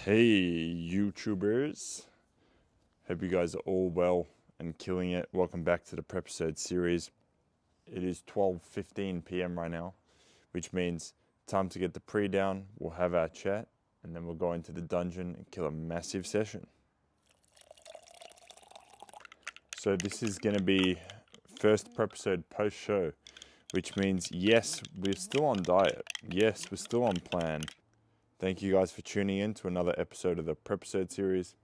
Hey YouTubers, hope you guys are all well and killing it. Welcome back to the Prepisode series. It is 12:15 p.m. right now, which means time to get the pre down. We'll have our chat and then we'll go into the dungeon and kill a massive session. So this is going to be first Prepisode post show, which means yes, we're still on diet. Yes, we're still on plan. Thank you guys for tuning in to another episode of the Prepisode series.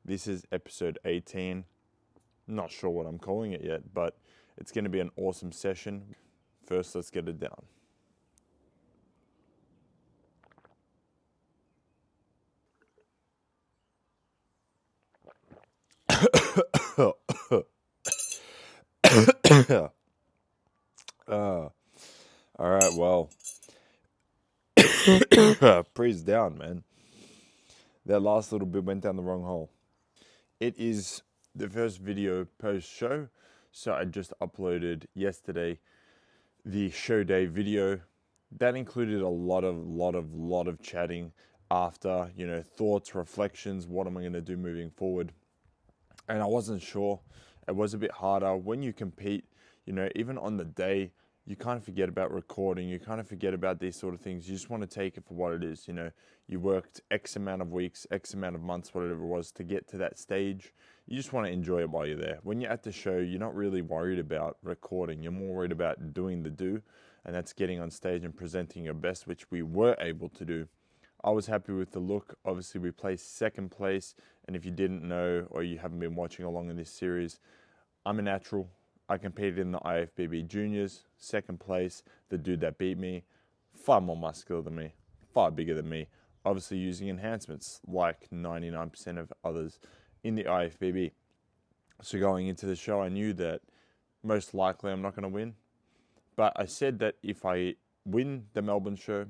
This is episode 18. Not sure what I'm calling it yet, but it's going to be an awesome session. First, let's get it down. All right, well, pre's down, man. That last little bit went down the wrong hole. It is the first video post-show, so I just uploaded yesterday the show day video. That included a lot of chatting after, thoughts, reflections, what am I going to do moving forward? And I wasn't sure. It was a bit harder when you compete, even on the day, you kind of forget about recording. You kind of forget about these sort of things. You just want to take it for what it is. You worked X amount of weeks, X amount of months, whatever it was, to get to that stage. You just want to enjoy it while you're there. When you're at the show, you're not really worried about recording. You're more worried about doing the do, and that's getting on stage and presenting your best, which we were able to do. I was happy with the look. Obviously, we placed second place, and if you didn't know or you haven't been watching along in this series, I'm a natural. I competed in the IFBB Juniors, second place. The dude that beat me, far more muscular than me, far bigger than me, obviously using enhancements like 99% of others in the IFBB. So going into the show, I knew that most likely I'm not going to win. But I said that if I win the Melbourne show,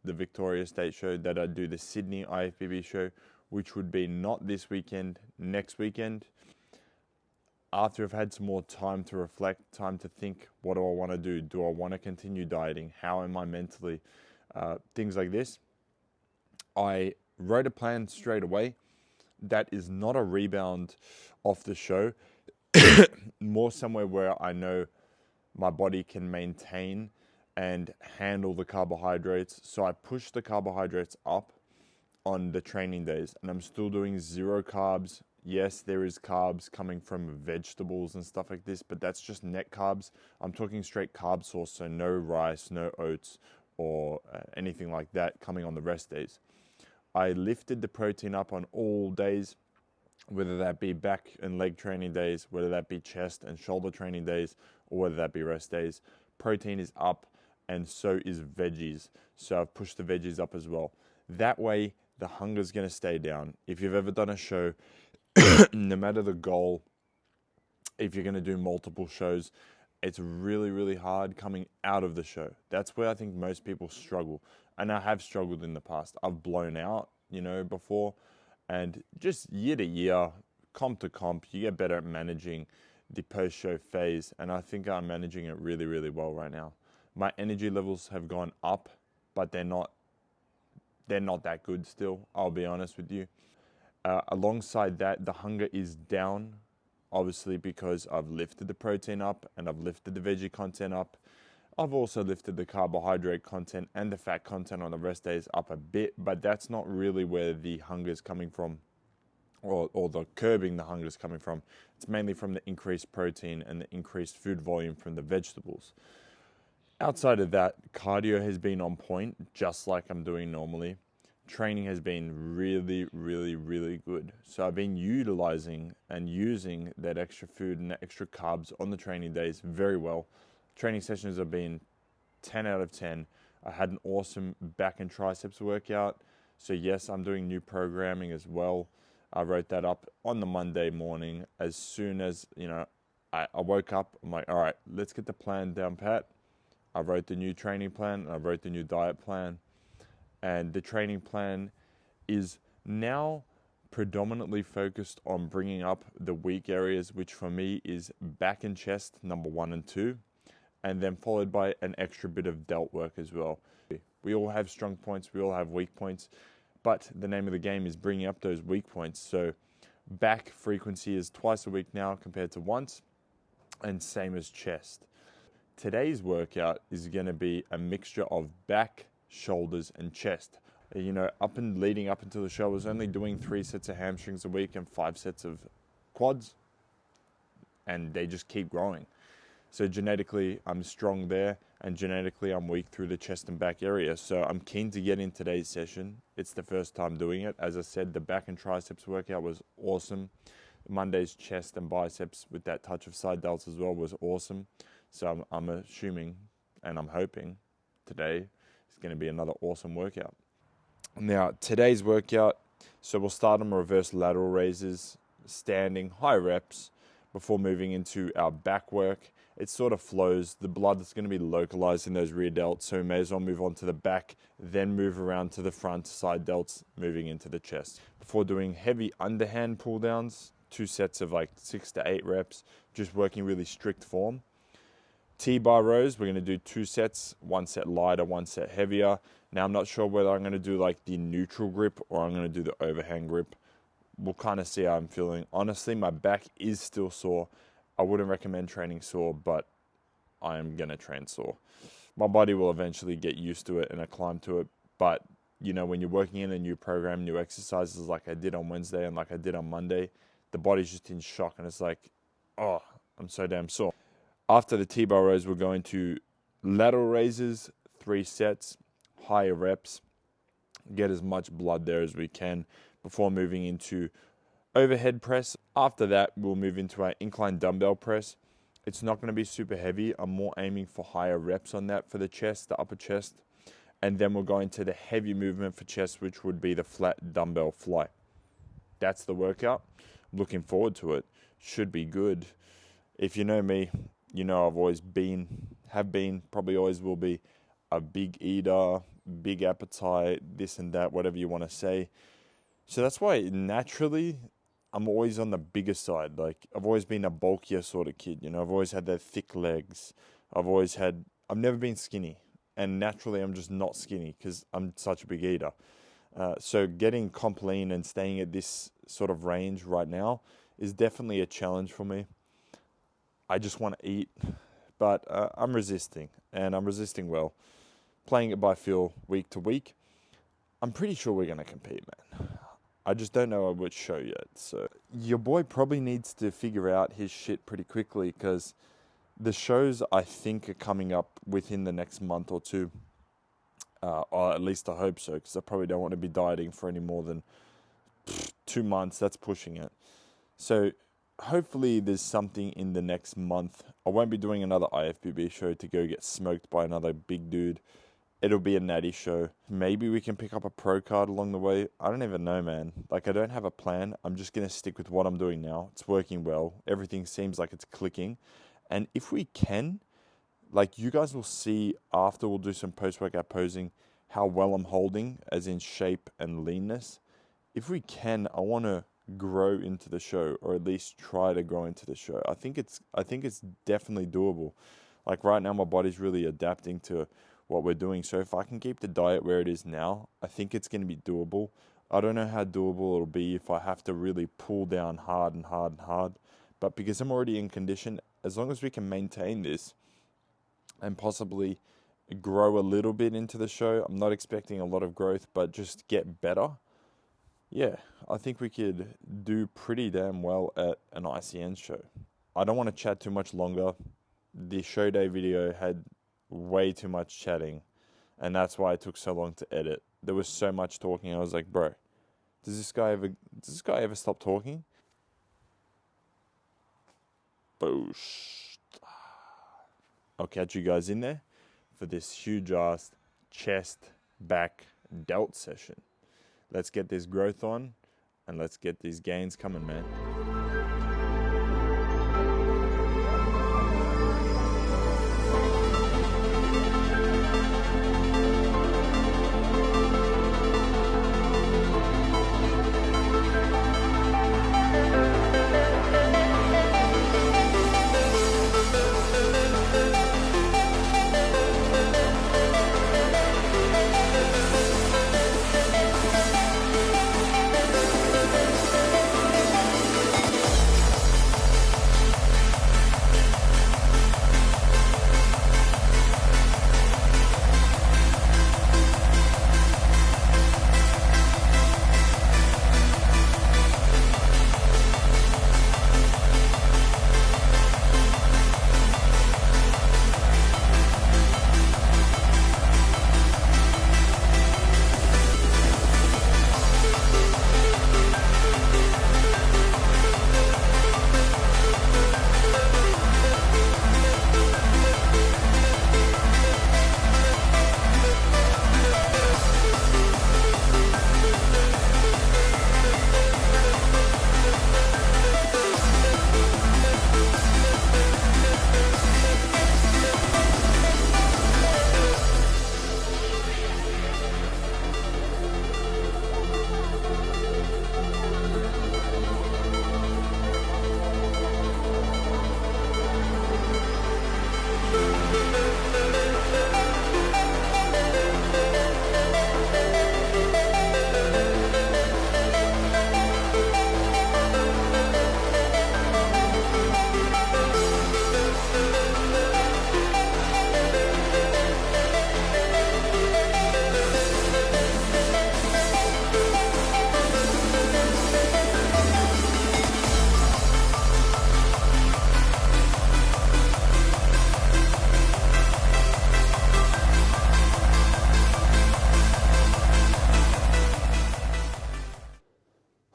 the Victoria State show, that I'd do the Sydney IFBB show, which would be not this weekend, next weekend. After I've had some more time to reflect, time to think, what do I want to do? Do I want to continue dieting? How am I mentally? Things like this. I wrote a plan straight away that is not a rebound off the show, more somewhere where I know my body can maintain and handle the carbohydrates. So I pushed the carbohydrates up on the training days, and I'm still doing 0 carbs. Yes, there is carbs coming from vegetables and stuff like this, but that's just net carbs. I'm talking straight carb source, so no rice, no oats, or anything like that coming on the rest days. I lifted the protein up on all days, whether that be back and leg training days, whether that be chest and shoulder training days, or whether that be rest days. Protein is up, and so is veggies. So I've pushed the veggies up as well. That way, the hunger is going to stay down. If you've ever done a show, no matter the goal, if you're going to do multiple shows, it's really hard coming out of the show. That's where I think most people struggle. And I have struggled in the past. I've blown out, before. And just year to year, comp to comp, you get better at managing the post-show phase. And I think I'm managing it really well right now. My energy levels have gone up, but they're not that good still, I'll be honest with you. Alongside that, the hunger is down, obviously, because I've lifted the protein up and I've lifted the veggie content up. I've also lifted the carbohydrate content and the fat content on the rest days up a bit, but that's not really where the hunger is coming from, or the curbing the hunger is coming from. It's mainly from the increased protein and the increased food volume from the vegetables. Outside of that, cardio has been on point, just like I'm doing normally. Training has been really good. So I've been utilizing and using that extra food and that extra carbs on the training days very well. Training sessions have been 10 out of 10. I had an awesome back and triceps workout. So yes, I'm doing new programming as well. I wrote that up on the Monday morning. As soon as, I woke up, I'm like, all right, let's get the plan down pat. I wrote the new training plan and I wrote the new diet plan. And the training plan is now predominantly focused on bringing up the weak areas, which for me is back and chest, number 1 and 2, and then followed by an extra bit of delt work as well. We all have strong points, we all have weak points, But the name of the game is bringing up those weak points. So back frequency is twice a week now compared to once, and same as chest. Today's workout is going to be a mixture of back, shoulders, and chest. You know, leading up until the show, I was only doing 3 sets of hamstrings a week and 5 sets of quads, and they just keep growing. So genetically, I'm strong there, and genetically, I'm weak through the chest and back area. So I'm keen to get in today's session. It's the first time doing it. As I said, the back and triceps workout was awesome. Monday's chest and biceps with that touch of side delts as well was awesome. So I'm assuming, and I'm hoping, today is going to be another awesome workout. Now, today's workout, so we'll start on reverse lateral raises, standing, high reps, before moving into our back work. It sort of flows. The blood is going to be localized in those rear delts, so we may as well move on to the back, then move around to the front side delts, moving into the chest. Before doing heavy underhand pull downs, 2 sets of like 6 to 8 reps, just working really strict form. T-bar rows, we're going to do 2 sets, 1 set lighter, 1 set heavier. Now, I'm not sure whether I'm going to do like the neutral grip or I'm going to do the overhand grip. We'll kind of see how I'm feeling. Honestly, my back is still sore. I wouldn't recommend training sore, but I am going to train sore. My body will eventually get used to it and acclimb to it. But, you know, when you're working in a new program, new exercises like I did on Wednesday and like I did on Monday, the body's just in shock and it's like, oh, I'm so damn sore. After the T-bar rows, we're going to lateral raises, 3 sets, higher reps, get as much blood there as we can before moving into overhead press. After that, we'll move into our incline dumbbell press. It's not going to be super heavy. I'm more aiming for higher reps on that for the chest, the upper chest. And then we'll go into the heavy movement for chest, which would be the flat dumbbell fly. That's the workout. Looking forward to it. Should be good. If you know me, you know I've always been, probably always will be a big eater, big appetite, this and that, whatever you want to say. So that's why naturally I'm always on the bigger side. Like I've always been a bulkier sort of kid. You know, I've always had the thick legs. I've never been skinny. And naturally I'm just not skinny because I'm such a big eater. So getting comp lean and staying at this sort of range right now is definitely a challenge for me. I just want to eat, but I'm resisting, and I'm resisting well. Playing it by feel week to week. I'm pretty sure we're going to compete, man. I just don't know which show yet. So your boy probably needs to figure out his shit pretty quickly because the shows I think are coming up within the next month or 2. Or at least I hope so, because I probably don't want to be dieting for any more than 2 months. That's pushing it. So hopefully there's something in the next month. I won't be doing another IFBB show to go get smoked by another big dude. It'll be a natty show. Maybe we can pick up a pro card along the way. I don't even know, man. Like, I don't have a plan. I'm just going to stick with what I'm doing now. It's working well. Everything seems like it's clicking. And if we can, like, you guys will see after we'll do some post-workout posing how well I'm holding, as in shape and leanness. If we can, I want to grow into the show, or at least try to grow into the show. I think it's definitely doable. Like right now, my body's really adapting to what we're doing. So if I can keep the diet where it is now, I think it's going to be doable. I don't know how doable it'll be if I have to really pull down hard and hard and hard. But because I'm already in condition, as long as we can maintain this and possibly grow a little bit into the show, I'm not expecting a lot of growth, but just get better. Yeah, I think we could do pretty damn well at an ICN show. I don't want to chat too much longer. The show day video had way too much chatting, and that's why it took so long to edit. There was so much talking. I was like, bro, does this guy ever stop talking? Boosh. I'll catch you guys in there for this huge ass chest back delt session. Let's get this growth on, and let's get these gains coming, man.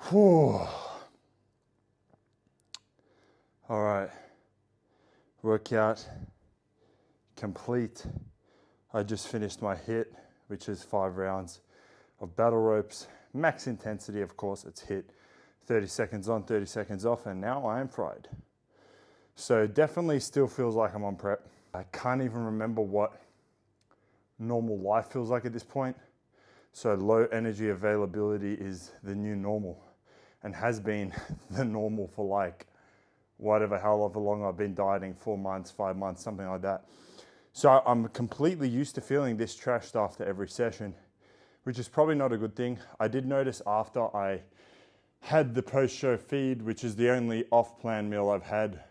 Whew. All right, workout complete. I just finished my HIIT, which is 5 rounds of battle ropes. Max intensity, of course, it's HIIT. 30 seconds on, 30 seconds off, and now I am fried. So definitely still feels like I'm on prep. I can't even remember what normal life feels like at this point. So low energy availability is the new normal and has been the normal for like whatever however long I've been dieting, 4 months, 5 months, something like that. So I'm completely used to feeling this trashed after every session, which is probably not a good thing. I did notice after I had the post-show feed, which is the only off-plan meal I've had,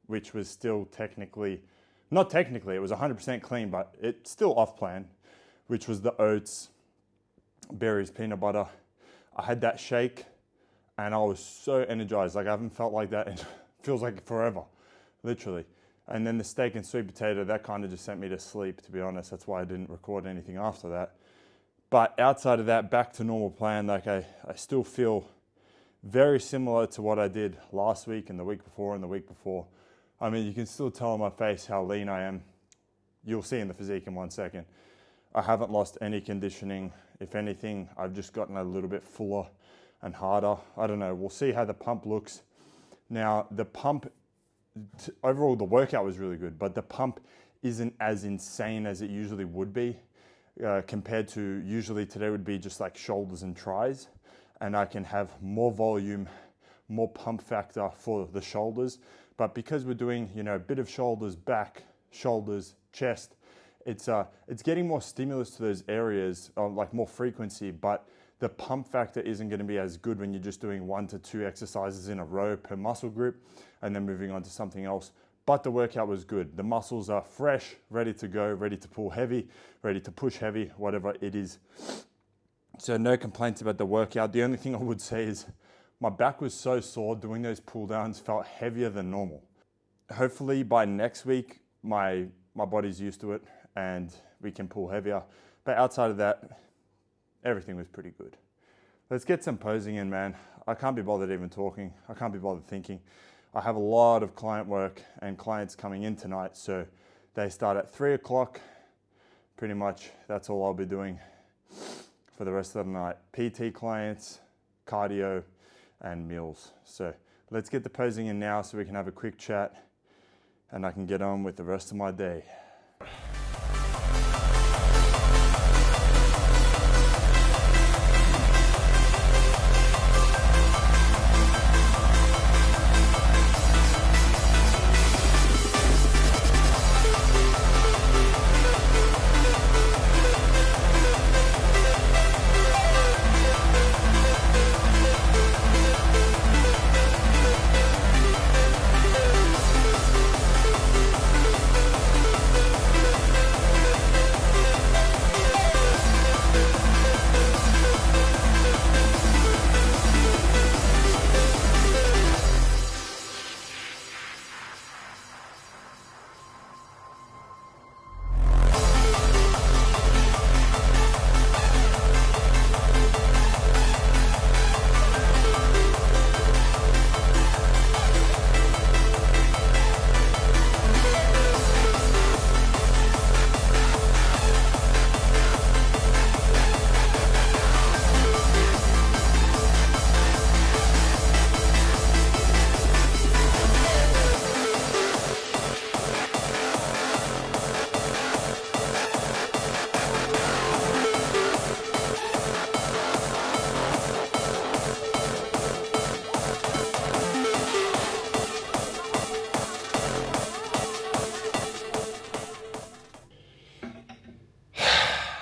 which was still technically, not technically, it was 100% clean, but it's still off-plan, which was the oats, berries, peanut butter. I had that shake and I was so energized. Like I haven't felt like that in feels like forever, literally. And then the steak and sweet potato, that kind of just sent me to sleep, to be honest. That's why I didn't record anything after that. But outside of that, back to normal plan. Like I still feel very similar to what I did last week and the week before and the week before. I mean, you can still tell on my face how lean I am. You'll see in the physique in 1 second. I haven't lost any conditioning. If anything, I've just gotten a little bit fuller and harder. I don't know. We'll see how the pump looks. Now, the pump, overall, the workout was really good, but the pump isn't as insane as it usually would be compared to usually today would be just like shoulders and tries. And I can have more volume, more pump factor for the shoulders. But because we're doing, you know, a bit of shoulders, back, shoulders, chest, it's getting more stimulus to those areas, like more frequency, but the pump factor isn't going to be as good when you're just doing 1 to 2 exercises in a row per muscle group and then moving on to something else. But the workout was good. The muscles are fresh, ready to go, ready to pull heavy, ready to push heavy, whatever it is. So no complaints about the workout. The only thing I would say is my back was so sore doing those pull downs felt heavier than normal. Hopefully by next week, my body's used to it and we can pull heavier. But outside of that, everything was pretty good. Let's get some posing in, man. I can't be bothered even talking. I can't be bothered thinking. I have a lot of client work and clients coming in tonight. So they start at 3 o'clock. Pretty much that's all I'll be doing for the rest of the night. PT clients, cardio, and meals. So let's get the posing in now so we can have a quick chat and I can get on with the rest of my day.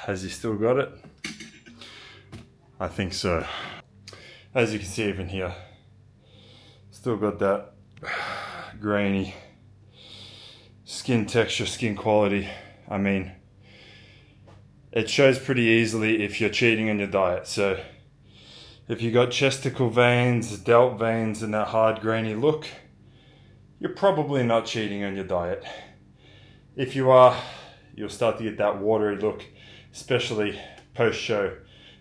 Has he still got it? I think so. As you can see even here, still got that grainy skin texture, skin quality. I mean, it shows pretty easily if you're cheating on your diet. So if you got chesticle veins, delt veins, and that hard grainy look, you're probably not cheating on your diet. If you are, you'll start to get that watery look, especially post-show.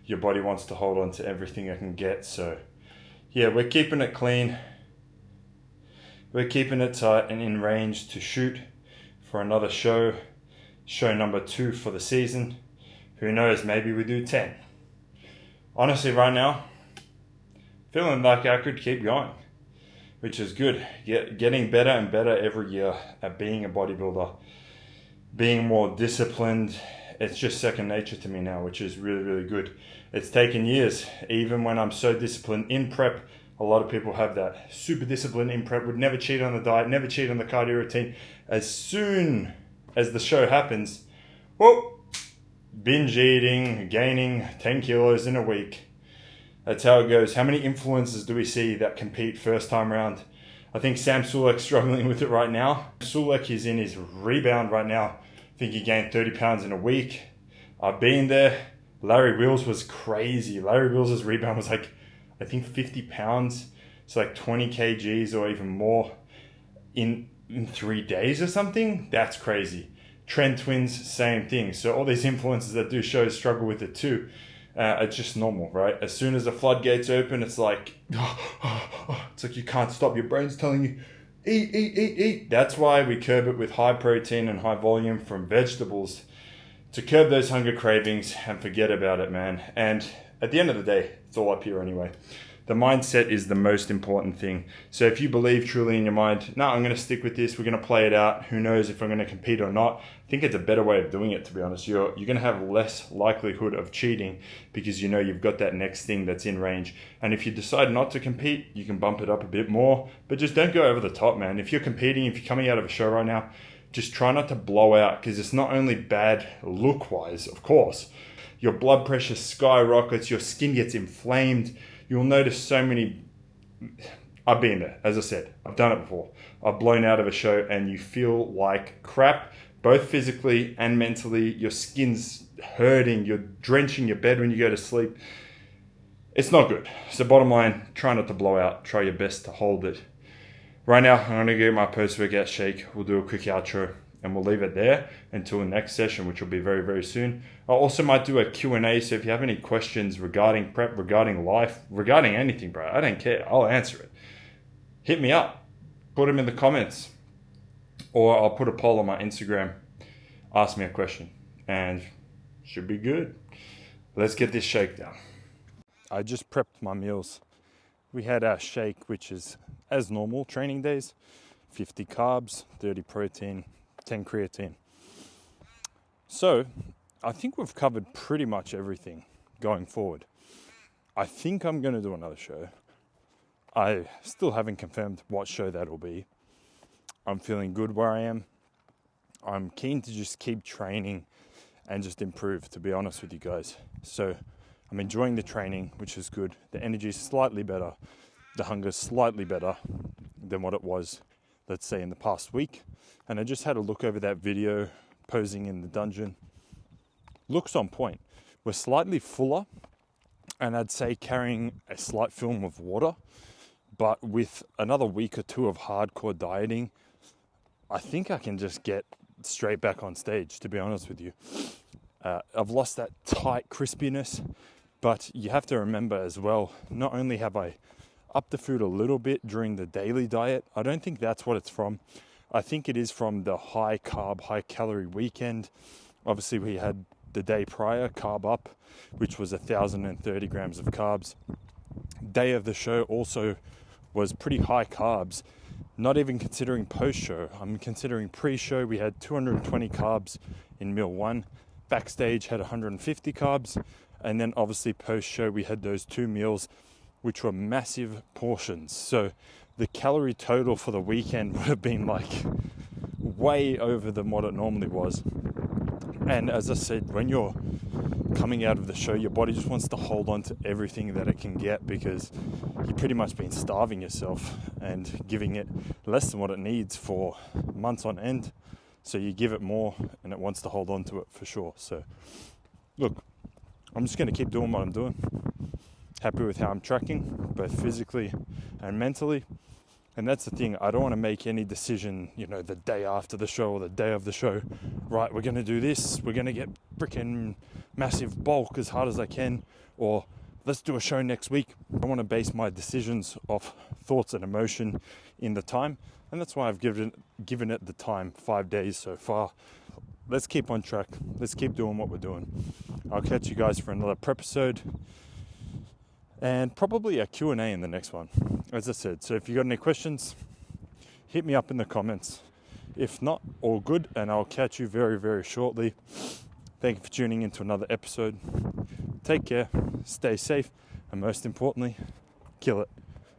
Your body wants to hold on to everything it can get, so yeah, we're keeping it clean. We're keeping it tight and in range to shoot for another show number 2 for the season. Who knows, maybe we do 10. Honestly, right now, feeling like I could keep going, which is good. Getting better and better every year at being a bodybuilder, being more disciplined. It's just second nature to me now, which is really, really good. It's taken years. Even when I'm so disciplined in prep, a lot of people have that. Super disciplined in prep, would never cheat on the diet, never cheat on the cardio routine. As soon as the show happens, whoop, binge eating, gaining 10 kilos in a week. That's how it goes. How many influencers do we see that compete first time around? I think Sam Sulek's struggling with it right now. Sulek is in his rebound right now. I think he gained 30 pounds in a week. I've been there. Larry Wheels was crazy. Larry Wheels' rebound was like, I think 50 pounds. It's like 20 kgs or even more in 3 days or something. That's crazy. Trend Twins, same thing. So all these influencers that do shows struggle with it too. It's just normal, right? As soon as the floodgates open, it's like, it's like you can't stop. Your brain's telling you, eat, eat, eat, eat. That's why we curb it with high protein and high volume from vegetables to curb those hunger cravings and forget about it, man. And at the end of the day, it's all up here anyway. The mindset is the most important thing. So if you believe truly in your mind, no, I'm going to stick with this, we're going to play it out, who knows if I'm going to compete or not, I think it's a better way of doing it, to be honest. You're going to have less likelihood of cheating because you know you've got that next thing that's in range. And if you decide not to compete, you can bump it up a bit more, but just don't go over the top, man. If you're competing, if you're coming out of a show right now, just try not to blow out, because it's not only bad look-wise, of course. Your blood pressure skyrockets, your skin gets inflamed. You'll notice so many... I've been there, as I said. I've done it before. I've blown out of a show and you feel like crap, both physically and mentally. Your skin's hurting. You're drenching your bed when you go to sleep. It's not good. So bottom line, try not to blow out. Try your best to hold it. Right now, I'm going to get my post-workout shake. We'll do a quick outro and we'll leave it there until the next session, which will be very, very soon. I also might do a Q&A, so if you have any questions regarding prep, regarding life, regarding anything, bro, I don't care. I'll answer it. Hit me up. Put them in the comments. Or I'll put a poll on my Instagram. Ask me a question. And should be good. Let's get this shake down. I just prepped my meals. We had our shake, which is as normal training days. 50 carbs, 30 protein, 10 creatine. So I think we've covered pretty much everything going forward. I think I'm going to do another show. I still haven't confirmed what show that'll be. I'm feeling good where I am. I'm keen to just keep training and just improve, to be honest with you guys. So I'm enjoying the training, which is good. The energy is slightly better. The hunger is slightly better than what it was, let's say, in the past week. And I just had a look over that video, posing in the dungeon. Looks on point. We're slightly fuller, and I'd say carrying a slight film of water. But with another week or two of hardcore dieting, I think I can just get straight back on stage, to be honest with you. I've lost that tight crispiness, but you have to remember as well, not only have I upped the food a little bit during the daily diet, I don't think that's what it's from. I think it is from the high carb, high calorie weekend. Obviously we had the day prior, carb up, which was 1,030 grams of carbs. Day of the show also was pretty high carbs, not even considering post-show. I'm considering pre-show. We had 220 carbs in meal 1. Backstage had 150 carbs. And then obviously post-show we had those 2 meals, which were massive portions. So the calorie total for the weekend would have been like way over than what it normally was. And as I said, when you're coming out of the show, your body just wants to hold on to everything that it can get, because you've pretty much been starving yourself and giving it less than what it needs for months on end. So you give it more and it wants to hold on to it for sure. So look, I'm just going to keep doing what I'm doing. Happy with how I'm tracking, both physically and mentally. And that's the thing, I don't want to make any decision, the day after the show or the day of the show. Right, we're going to do this, we're going to get freaking massive bulk as hard as I can, or let's do a show next week. I want to base my decisions off thoughts and emotion in the time, and that's why I've given it the time, 5 days so far. Let's keep on track. Let's keep doing what we're doing. I'll catch you guys for another Prepisode and probably a Q&A in the next one, as I said. So if you got any questions, hit me up in the comments. If not, all good, and I'll catch you very, very shortly. Thank you for tuning into another episode. Take care, stay safe, and most importantly, kill it.